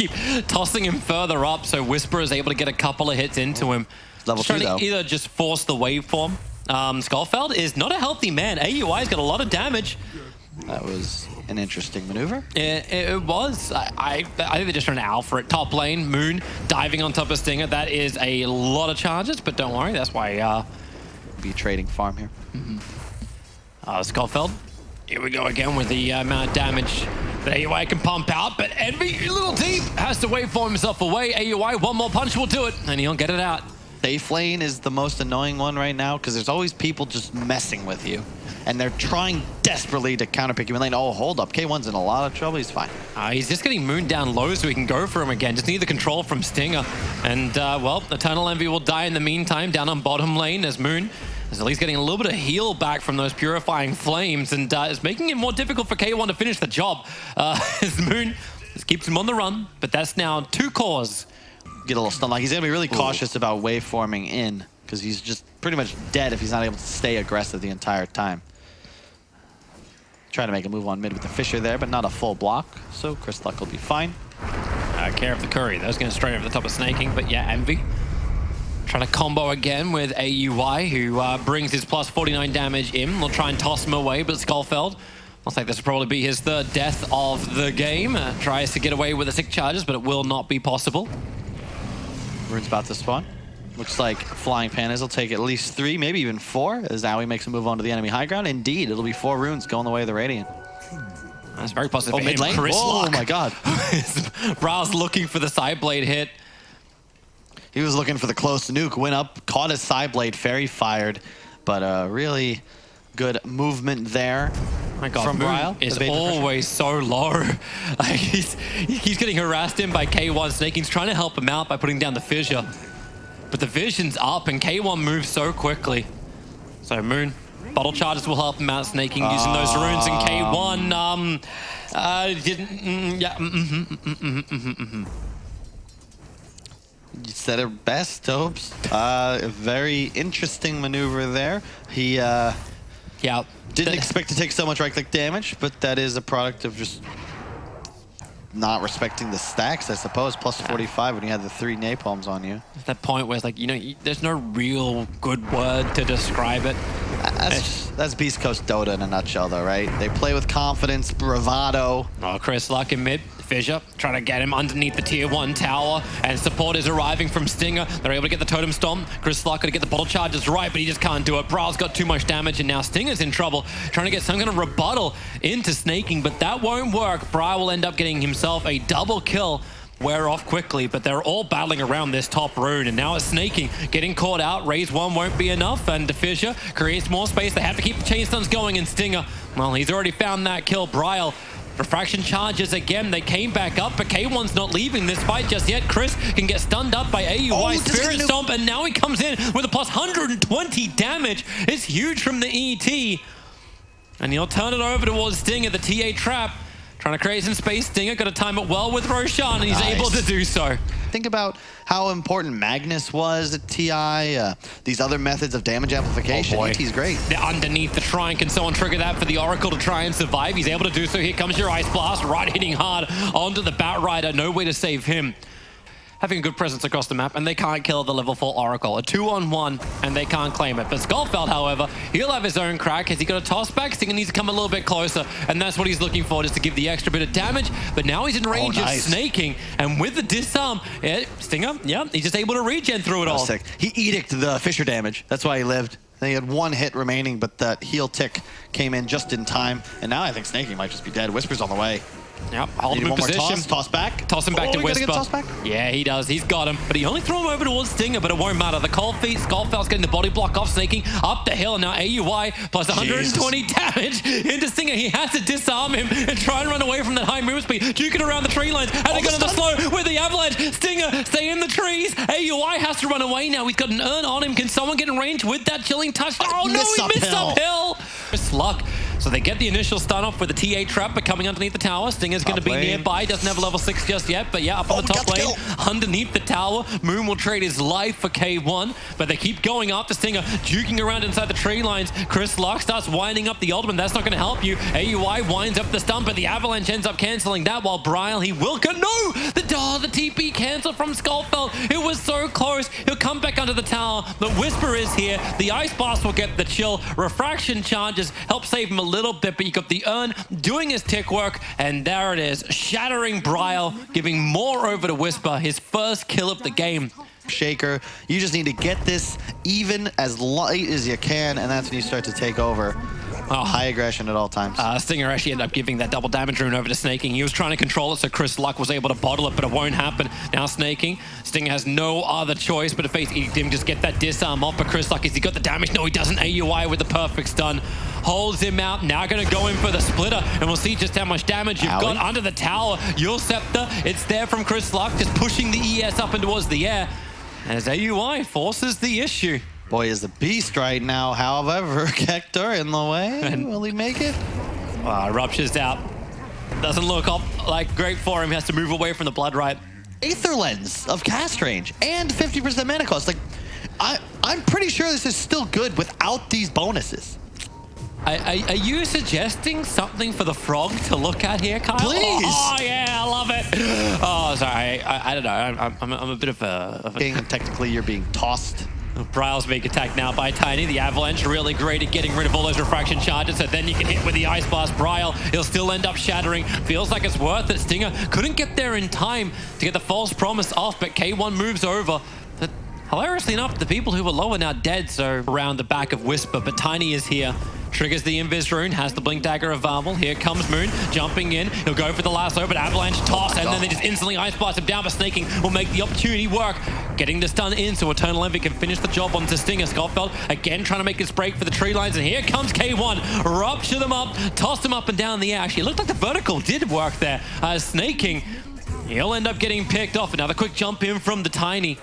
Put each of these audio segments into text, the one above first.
keep tossing him further up, so Whisper is able to get a couple of hits into him. Level 2 though. Either just force the waveform. Skullfeld is not a healthy man. AUI's got a lot of damage. That was an interesting maneuver. It was. I think they're just trying to alpha it. Top lane, Moon diving on top of Stinger. That is a lot of charges, but don't worry, that's why Be a trading farm here. Skullfeld. Here we go again with the amount of damage that AUI can pump out, but Envy, a little deep, has to waveform himself away. AUI, one more punch will do it, and he'll get it out. Safe lane is the most annoying one right now because there's always people just messing with you. And they're trying desperately to counterpick you in lane. Oh, hold up. K1's in a lot of trouble. He's fine. He's just getting Moon down low so he can go for him again. Just need the control from Stinger. And, well, Eternal Envy will die in the meantime down on bottom lane as Moon is at least getting a little bit of heal back from those purifying flames and is making it more difficult for K1 to finish the job. As Moon just keeps him on the run, but that's now 2 cores. Get a little stun. Like, he's going to be really cautious about waveforming in because he's just pretty much dead if he's not able to stay aggressive the entire time. Trying to make a move on mid with the Fissure there, but not a full block, so Chris Luck will be fine. Care of the Curry. That was going straight over the top of Snaking, but yeah, Envy. Trying to combo again with AUI, who brings his plus 49 damage in. We'll try and toss him away, but Skullfeld, looks like this will probably be his 3rd death of the game. Tries to get away with the 6 charges, but it will not be possible. Rune's about to spawn. Looks like Flying Pandas will take at least 3, maybe even 4, as Aoi makes a move onto the enemy high ground. Indeed, it'll be 4 runes going the way of the Radiant. That's very positive. Oh, mid lane? Oh my god. Brow's looking for the side blade hit. He was looking for the close nuke, went up, caught his side blade, fairy fired, but really good movement there. My god, from Bryle is always so low. Like he's getting harassed in by K1. Snaking's trying to help him out by putting down the Fissure. But the vision's up and K1 moves so quickly. So Moon, bottle charges will help him out, Snaking using those runes, and K1 didn't, You said it best, Topes. A very interesting maneuver there. He didn't expect to take so much right-click damage, but that is a product of just not respecting the stacks, I suppose. Plus 45 when you had the 3 napalms on you. At that point where it's like, you know, there's no real good word to describe it. That's Beastcoast Dota in a nutshell, though, right? They play with confidence, bravado. Oh, Chris Luck in mid. Fissure trying to get him underneath the tier 1 tower, and support is arriving from Stinger. They're able to get the totem stomp. Chris Luck got to get the bottle charges right, but he just can't do it. Brow's got too much damage, and now Stinger's in trouble, trying to get some kind of rebuttal into Snaking, but that won't work. Brow will end up getting himself a double kill. Wear off quickly, but they're all battling around this top rune, and now it's Snaking getting caught out. Raise 1 won't be enough, and Fissure creates more space. They have to keep the chain stuns going, and Stinger, well, he's already found that kill. Bryle, refraction charges again. They came back up, but K1's not leaving this fight just yet. Chris can get stunned up by AUI Spirit Stomp, and now he comes in with a plus 120 damage. It's huge from the ET. And he'll turn it over towards Stinger, the TA trap. Trying to create some space. Stinger got to time it well with Roshan, and he's able to do so. Think about how important Magnus was at TI, these other methods of damage amplification. ET's great. They're underneath the shrine. Can someone trigger that for the Oracle to try and survive? He's able to do so. Here comes your Ice Blast, right hitting hard onto the Bat Rider. No way to save him. Having a good presence across the map, and they can't kill the level 4 Oracle. A 2-on-1, and they can't claim it. But Skullfeld, however, he'll have his own crack. Has he got a toss back? Stinger needs to come a little bit closer, and that's what he's looking for, just to give the extra bit of damage. But now he's in range of Snaking, and with the disarm, Stinger, he's just able to regen through it all. Sick. He edicted the Fissure damage. That's why he lived. Then he had 1 hit remaining, but that heal tick came in just in time. And now I think Snaking might just be dead. Whisper's on the way. Yep, hold him in position. Toss back. Toss him back to Whisper. Toss back? Yeah, he does. He's got him. But he only threw him over towards Stinger, but it won't matter. The cold feet, Skullfeld's getting the body block off, Snaking up the hill, and now AUI plus 120 damage into Stinger. He has to disarm him and try and run away from that high move speed. Duking around the tree lines, and they go to the slow with the avalanche. Stinger, stay in the trees. AUI has to run away now. He's got an urn on him. Can someone get in range with that chilling touch? Oh no, he missed uphill. Chris Luck So they get the initial stun off with the TA trap, but coming underneath the tower. Stinger's going to be nearby. Doesn't have a level 6 just yet, but yeah, up on the top lane, underneath the tower. Moon will trade his life for K1, but they keep going after Stinger, juking around inside the tree lines. Chris Luck starts winding up the ultimate. That's not going to help you. AUI winds up the stun, but the Avalanche ends up canceling that, while Bryle, he will go. No! The TP canceled from Skullfeld. It was so close. He'll come back under the tower. The Whisper is here. The Ice Blast will get the chill. Refraction charges help save him a little bit, but you got the Urn doing his tick work, and there it is. Shattering Bryle, giving more over to Whisper, his first kill of the game. Shaker, you just need to get this even as light as you can, and that's when you start to take over. High aggression at all times. Stinger actually ended up giving that double damage rune over to Snaking. He was trying to control it, so Chris Luck was able to bottle it, but it won't happen. Now Snaking, Stinger has no other choice but to face Edict him, just get that disarm off, but Chris Luck, has he got the damage? No, he doesn't. AUI with the perfect stun. Holds him out. Now going to go in for the splitter, and we'll see just how much damage you've got under the tower. Your Scepter, it's there from Chris Luck, just pushing the ES up and towards the air, as AUI forces the issue. Boy, is the beast right now. However, Hector in the way. Will he make it? Rupture's out. Doesn't look like great for him. He has to move away from the Blood Right. Aether Lens of cast range and 50% mana cost. Like, I'm pretty sure this is still good without these bonuses. Are you suggesting something for the frog to look at here, Kyle? Please. Oh yeah, I love it. Oh, sorry. I don't know. I'm a bit of a... Technically, you're being tossed. Bryle's being attacked now by Tiny. The Avalanche really great at getting rid of all those refraction charges, so then you can hit with the Ice Blast. Bryle, he'll still end up shattering. Feels like it's worth it. Stinger couldn't get there in time to get the false promise off, but K1 moves over. But hilariously enough, the people who were low are now dead, so around the back of Whisper, but Tiny is here. Triggers the Invis rune, has the Blink Dagger available. Here comes Moon, jumping in. He'll go for the lasso, but Avalanche toss, and then they just instantly Ice Blast him down, but Snaking will make the opportunity work. Getting the stun in, so Eternal Envy can finish the job onto Stinger. Skullfeld, again, trying to make this break for the tree lines, and here comes K1. Rupture them up, toss them up and down the air. Actually, it looked like the vertical did work there. Snaking, he'll end up getting picked off. Another quick jump in from the Tiny.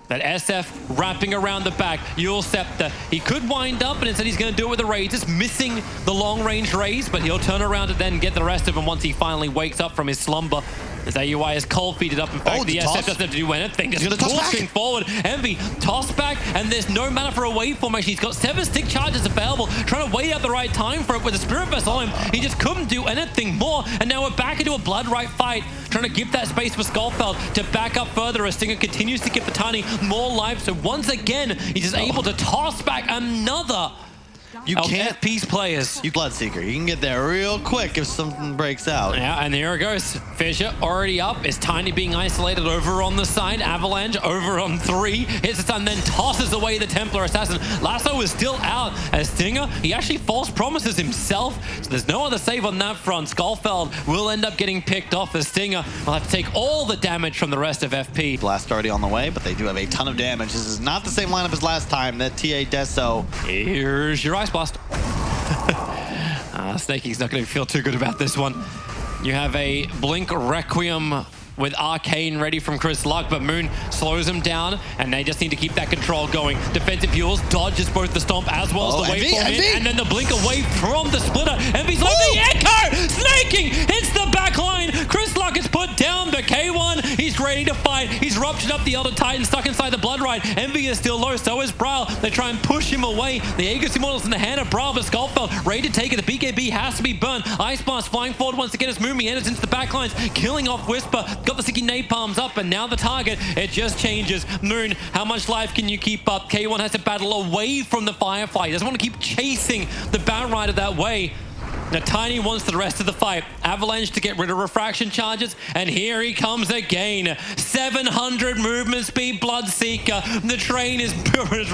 That SF wrapping around the back. Yule Scepter. He could wind up, but instead he's going to do it with the raise. Just missing the long-range raise, but he'll turn around and then get the rest of him once he finally wakes up from his slumber. As AUI is cold-feeded up. In fact, the SF doesn't have to do anything. Just pushing forward. Envy, toss back, and there's no mana for a wave formation. He's got 7 stick charges available, trying to wait out the right time for it with a Spirit Vessel on him. He just couldn't do anything more, and now we're back into a Blood Right fight, trying to give that space for Skullfeld to back up further as Stinger continues to give the Tiny more life. So once again, he's just able to toss back another You can't FP's players. You Bloodseeker. You can get there real quick if something breaks out. Yeah, and here it goes. Fisher already up. Is Tiny being isolated over on the side. Avalanche over on 3. Hits the stun, then tosses away the Templar Assassin. Lasso is still out as Stinger. He actually false promises himself. So there's no other save on that front. Skullfeld will end up getting picked off as Stinger will have to take all the damage from the rest of FP. Blast already on the way, but they do have a ton of damage. This is not the same lineup as last time. That TA Deso. Here's your Ice Blast. Snakey's not going to feel too good about this one. You have a Blink Requiem with Arcane ready from Chris Luck, but Moon slows him down, and they just need to keep that control going. Defensive Fuels dodges both the Stomp as well as the Waveform in, and then the Blink away from the Splitter. Envy's like the Echo! Snaking hits the back line. Chris Luck is put down, but K1, he's ready to fight. He's ruptured up the Elder Titan, stuck inside the Blood Rite. Envy is still low, so is Bryle. They try and push him away. The Aegis Immortal's in the hand of Bryle, but Skullfeld ready to take it. The BKB has to be burned. Ice Blast flying forward once again as Moonmi enters into the back lines, killing off Whisper. Got the sticky napalms up, and now the target, it just changes. Moon, how much life can you keep up? K1 has to battle away from the Firefly. He doesn't want to keep chasing the Bat Rider that way. Now Tiny wants the rest of the fight. Avalanche to get rid of refraction charges, and here he comes again. 700 movement speed Bloodseeker. The train is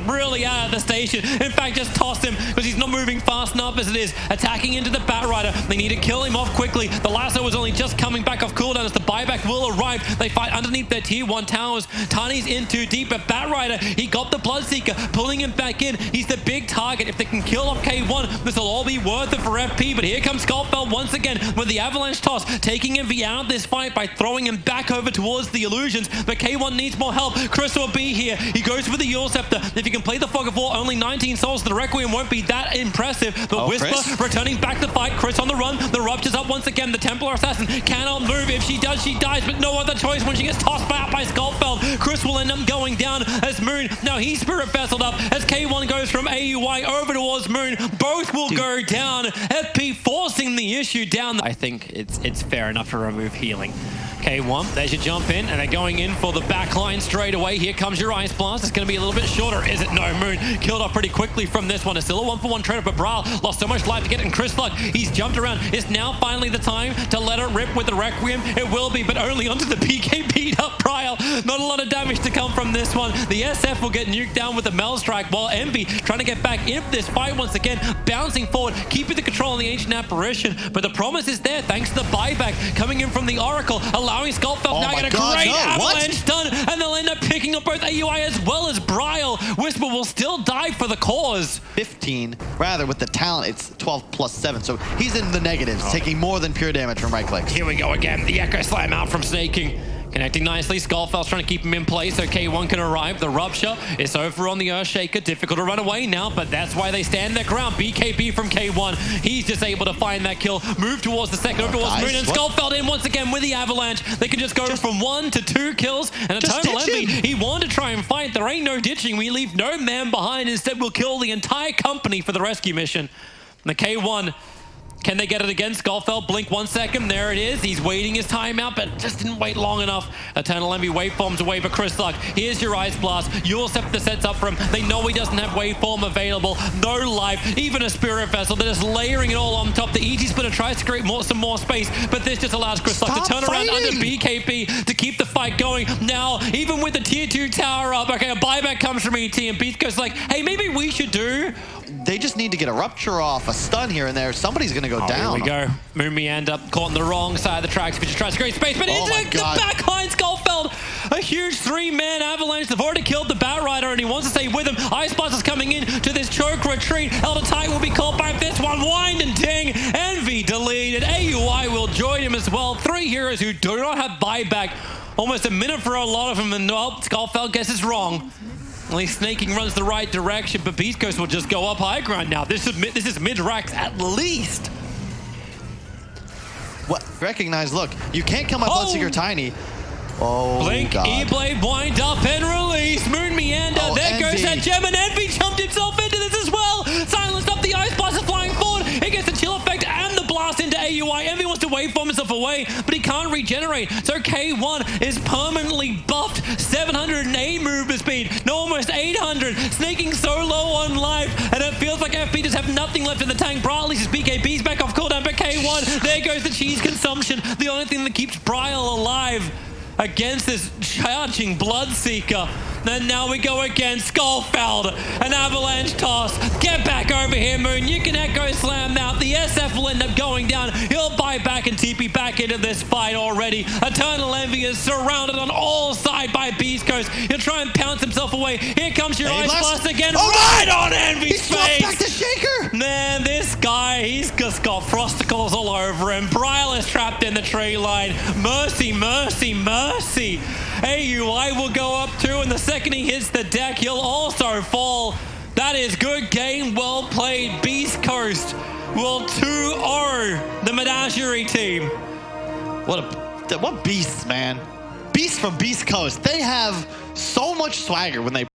really out of the station. In fact, just toss him because he's not moving fast enough as it is. Attacking into the Bat Rider. They need to kill him off quickly. The lasso was only just coming back off cooldown as the buyback will arrive. They fight underneath their tier 1 towers. Tiny's in too deep, but Bat Rider, he got the Bloodseeker, pulling him back in. He's the big target. If they can kill off K1, this will all be worth it for FP, but here comes Skullfeld once again with the avalanche toss, taking Envy out of this fight by throwing him back over towards the illusions. But K1 needs more help. Chris will be here. He goes for the Yule Scepter. If he can play the Fog of War, only 19 souls. The Requiem won't be that impressive. But Whisper Chris returning back to fight. Chris on the run. The Rupture's up once again. The Templar Assassin cannot move. If she does, she dies. But no other choice when she gets tossed out by Skullfeld. Chris will end up going down as Moon. Now he's Spirit Vesseled up as K1 goes from AUI over towards Moon. Both will go down. FP forcing the issue down. I think it's fair enough to remove healing. K1, they should jump in, and they're going in for the back line straight away. Here comes your Ice Blast. It's going to be a little bit shorter, is it? No, Moon killed off pretty quickly from this one. It's still a 1-for-1 trade-off, but Brawl lost so much life to get it. And Chris Luck, he's jumped around. It's now finally the time to let it rip with the Requiem. It will be, but only onto the PK beat up Prial. Not a lot of damage to come from this one. The SF will get nuked down with the Mel Strike, while Envy trying to get back in this fight once again, bouncing forward, keeping the control on the Ancient Apparition. But the promise is there thanks to the buyback coming in from the Oracle, allowing Skullfeld now get a great avalanche stun, and they'll end up picking up both AUI as well as Bryle. Whisper will still die for the cause. 15, rather with the talent, it's 12 plus 7, so he's in the negatives, taking more than pure damage from right clicks. Here we go again, the Echo Slam out from Snaking. Connecting nicely, Skullfeld's trying to keep him in place so K1 can arrive. The Rupture is over on the Earthshaker. Difficult to run away now, but that's why they stand their ground. BKB from K1. He's just able to find that kill. Move towards the second, over towards Moon, and Skullfeld in once again with the Avalanche. They can just go from 1 to 2 kills. And Eternal Envy, he wanted to try and fight. There ain't no ditching. We leave no man behind. Instead, we'll kill the entire company for the rescue mission. And the K1... can they get it again? Skullfeld, blink 1 second. There it is. He's waiting his time out, but just didn't wait long enough. Eternal Envy waveforms away, but Chris Luck, here's your Ice Blast. Yule Scepter sets up for him. They know he doesn't have waveform available. No life, even a Spirit Vessel. They're just layering it all on top. The ET Splitter tries to create some more space, but this just allows Chris Luck to turn around under BKB to keep the fight going. Now, even with the tier 2 tower up, okay, a buyback comes from ET, and Beastcoast's like, hey, maybe we should do... They just need to get a Rupture off, a stun here and there. Somebody's going to go down. Here we go. Moon Meander caught on the wrong side of the tracks. He just tries to create space, but into the backline, Skullfeld. A huge 3-man avalanche. They've already killed the Batrider, and he wants to stay with him. Ice Blast is coming in to this choke retreat. Elder Titan will be called back. This one, wind and ting. Envy deleted. AUI will join him as well. 3 heroes who do not have buyback. Almost a minute for a lot of them, and well, Skullfeld guesses wrong. At least Snaking runs the right direction, but Beastcoast will just go up high ground now. This is mid-racks at least. What? Recognize, look, you can't come up Bloodseeker Tiny. Oh, Blink, God. E-Blade, wind up and release. Moon Meander, there goes that gem, and Envy jumped himself into this as well. Silenced up, the Ice Blast is flying forward. It gets the chill effect and the blast into AUI. Envy wants to waveform himself away, but he can't regenerate. So K1 is permanently buffed. 708 movement speed, no, almost 800. Snaking so low on life, and it feels like FP just have nothing left in the tank. Bradley's his BKB's back off cooldown, but K1, there goes the cheese consumption. The only thing that keeps Bryle alive against this charging Bloodseeker. And now we go again. Skullfeld, an avalanche toss. Get back over here, Moon. You can Echo Slam out. The SF will end up going down. He'll buy back and TP back into this fight already. Eternal Envy is surrounded on all sides by Beastcoast. He'll try and pounce himself away. Here comes your Ice Blast again. Right on Envy's face. Back to Shaker. Man, this guy, he's just got frosticles all over him. Bryle is trapped in the tree line. Mercy, mercy, mercy. AUI will go up too, and the second he hits the deck, he'll also fall. That is good game, well played. Beastcoast will 2-0 the Menagerie team. What beasts, man. Beasts from Beastcoast. They have so much swagger when they